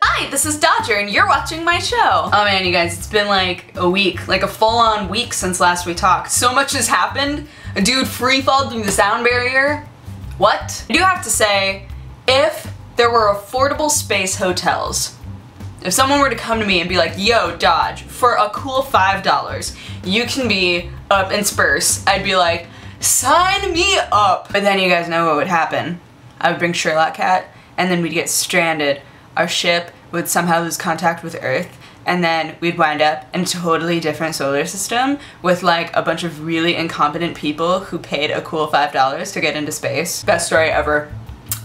Hi, this is Dodger, and you're watching my show. Oh man, you guys, it's been like a week, like a full-on week since last we talked. So much has happened. A dude free-falled through the sound barrier. What? I do have to say, if there were affordable space hotels, if someone were to come to me and be like, yo, Dodge, for a cool $5, you can be up in space, I'd be like, sign me up. But then you guys know what would happen. I would bring Sherlock Cat, and then we'd get stranded. Our ship would somehow lose contact with Earth, and then we'd wind up in a totally different solar system with like a bunch of really incompetent people who paid a cool $5 to get into space. Best story ever.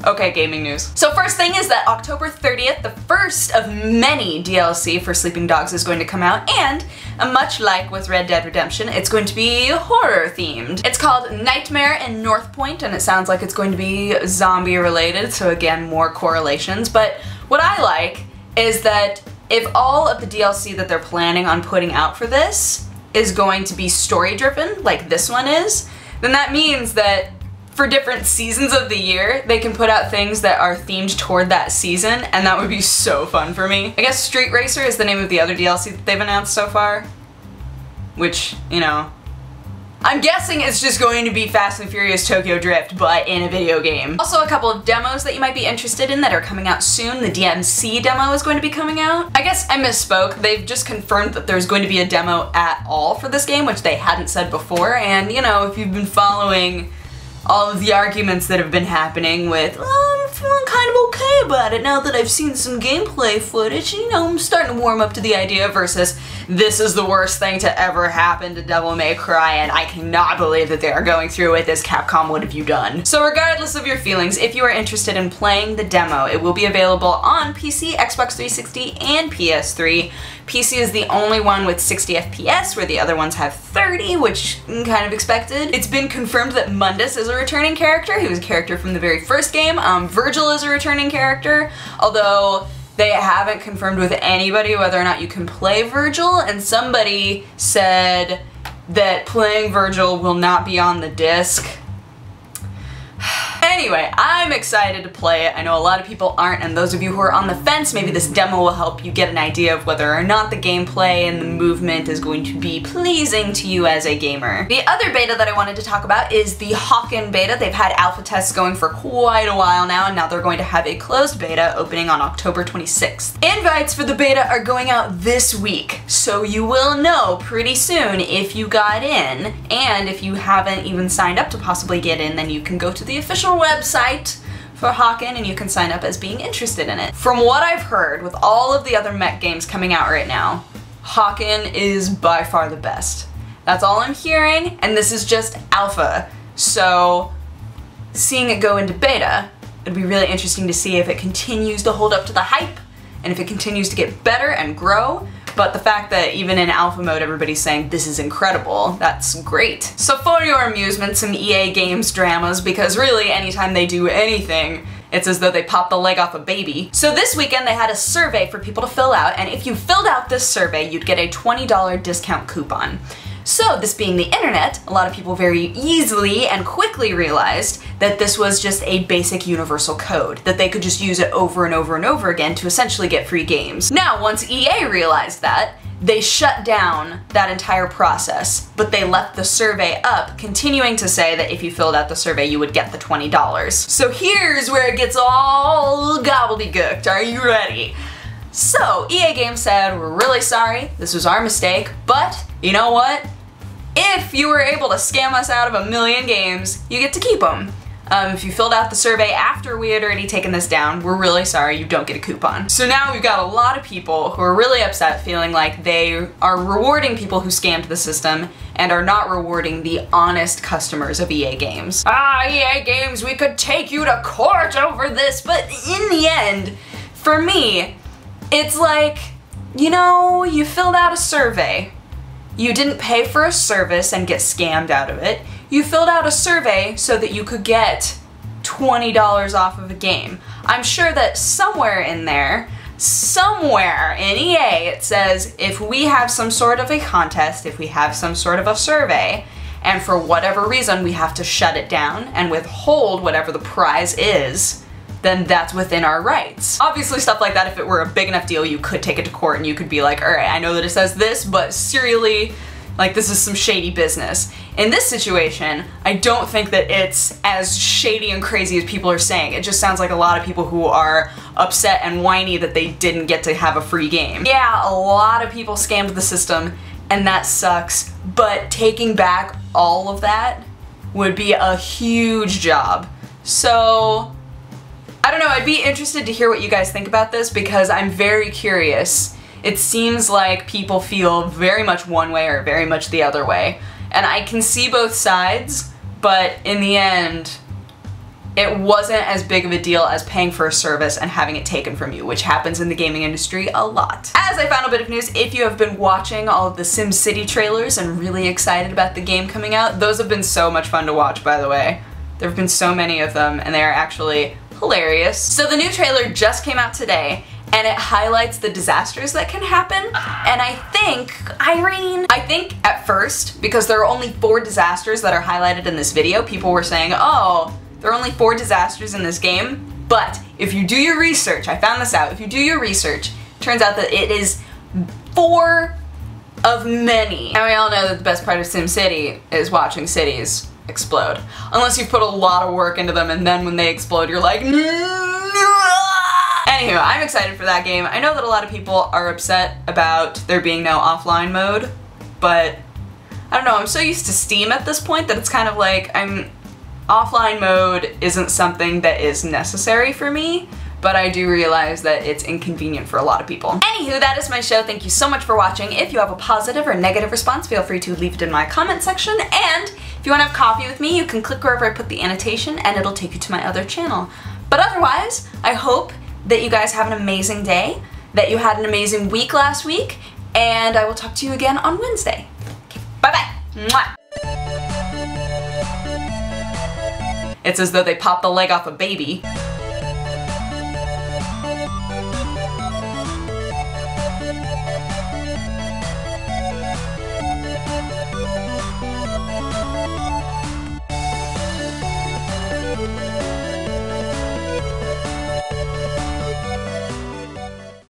Okay, gaming news. So first thing is that October 30th, the first of many DLC for Sleeping Dogs is going to come out, and much like with Red Dead Redemption, it's going to be horror themed. It's called Nightmare in North Point, and it sounds like it's going to be zombie related, so again, more correlations. But what I like is that if all of the DLC that they're planning on putting out for this is going to be story driven, like this one is, then that means that for different seasons of the year, they can put out things that are themed toward that season, and that would be so fun for me. I guess Street Racer is the name of the other DLC that they've announced so far, which, you know, I'm guessing it's just going to be Fast and Furious Tokyo Drift, but in a video game. Also, a couple of demos that you might be interested in that are coming out soon. The DMC demo is going to be coming out. I guess I misspoke. They've just confirmed that there's going to be a demo at all for this game, which they hadn't said before, and you know, if you've been following all of the arguments that have been happening with, oh, I'm feeling kind of okay about it now that I've seen some gameplay footage, you know, I'm starting to warm up to the idea versus this is the worst thing to ever happen to Devil May Cry and I cannot believe that they are going through with this. Capcom, what have you done? So regardless of your feelings, if you are interested in playing the demo, it will be available on PC, Xbox 360, and PS3. PC is the only one with 60 FPS, where the other ones have 30, which kind of expected. It's been confirmed that Mundus is a returning character. He was a character from the very first game. Virgil is a returning character, although they haven't confirmed with anybody whether or not you can play Virgil, and somebody said that playing Virgil will not be on the disc. Anyway, I'm excited to play it. I know a lot of people aren't, and those of you who are on the fence, maybe this demo will help you get an idea of whether or not the gameplay and the movement is going to be pleasing to you as a gamer. The other beta that I wanted to talk about is the Hawken beta. They've had alpha tests going for quite a while now, and now they're going to have a closed beta opening on October 26th. Invites for the beta are going out this week, so you will know pretty soon if you got in, and if you haven't even signed up to possibly get in, then you can go to the official website for Hawken and you can sign up as being interested in it. From what I've heard, with all of the other mech games coming out right now, Hawken is by far the best. That's all I'm hearing, and this is just alpha. So seeing it go into beta, it'd be really interesting to see if it continues to hold up to the hype and if it continues to get better and grow. But the fact that even in alpha mode everybody's saying this is incredible, that's great. So for your amusement, some EA Games dramas, because really anytime they do anything, it's as though they pop the leg off a baby. So this weekend they had a survey for people to fill out, and if you filled out this survey, you'd get a $20 discount coupon. So this being the internet, a lot of people very easily and quickly realized that this was just a basic universal code, that they could just use it over and over and over again to essentially get free games. Now, once EA realized that, they shut down that entire process, but they left the survey up, continuing to say that if you filled out the survey, you would get the $20. So here's where it gets all gobbledygooked. Are you ready? So, EA Games said, we're really sorry, this was our mistake, but you know what? If you were able to scam us out of 1 million games, you get to keep them. If you filled out the survey after we had already taken this down, we're really sorry, you don't get a coupon. So now we've got a lot of people who are really upset, feeling like they are rewarding people who scammed the system and are not rewarding the honest customers of EA Games. Ah, EA Games, we could take you to court over this, but in the end, for me, it's like, you know, you filled out a survey. You didn't pay for a service and get scammed out of it. You filled out a survey so that you could get $20 off of a game. I'm sure that somewhere in there, somewhere in EA, it says if we have some sort of a contest, if we have some sort of a survey, and for whatever reason we have to shut it down and withhold whatever the prize is, then that's within our rights. Obviously stuff like that, if it were a big enough deal, you could take it to court and you could be like, alright, I know that it says this, but serially, like, this is some shady business. In this situation, I don't think that it's as shady and crazy as people are saying. It just sounds like a lot of people who are upset and whiny that they didn't get to have a free game. Yeah, a lot of people scammed the system, and that sucks, but taking back all of that would be a huge job. So, I don't know, I'd be interested to hear what you guys think about this because I'm very curious. It seems like people feel very much one way or very much the other way. And I can see both sides, but in the end, it wasn't as big of a deal as paying for a service and having it taken from you, which happens in the gaming industry a lot. As a final bit of news, if you have been watching all of the SimCity trailers and really excited about the game coming out, those have been so much fun to watch, by the way. There have been so many of them, and they are actually hilarious. So the new trailer just came out today, and it highlights the disasters that can happen. And I think, Irene, at first, because there are only 4 disasters that are highlighted in this video, people were saying, oh, there are only 4 disasters in this game. But if you do your research, I found this out, if you do your research, it turns out that it is 4 of many. And we all know that the best part of SimCity is watching cities explode. Unless you put a lot of work into them and then when they explode you're like, Anywho, I'm excited for that game. I know that a lot of people are upset about there being no offline mode, but I don't know, I'm so used to Steam at this point that it's kind of like offline mode isn't something that is necessary for me, but I do realize that it's inconvenient for a lot of people. Anywho, that is my show. Thank you so much for watching. If you have a positive or negative response, feel free to leave it in my comment section, and if you want to have coffee with me, you can click wherever I put the annotation and it'll take you to my other channel. But otherwise, I hope that you guys have an amazing day, that you had an amazing week last week, and I will talk to you again on Wednesday. Okay, bye-bye. Mwah. It's as though they popped the leg off a baby.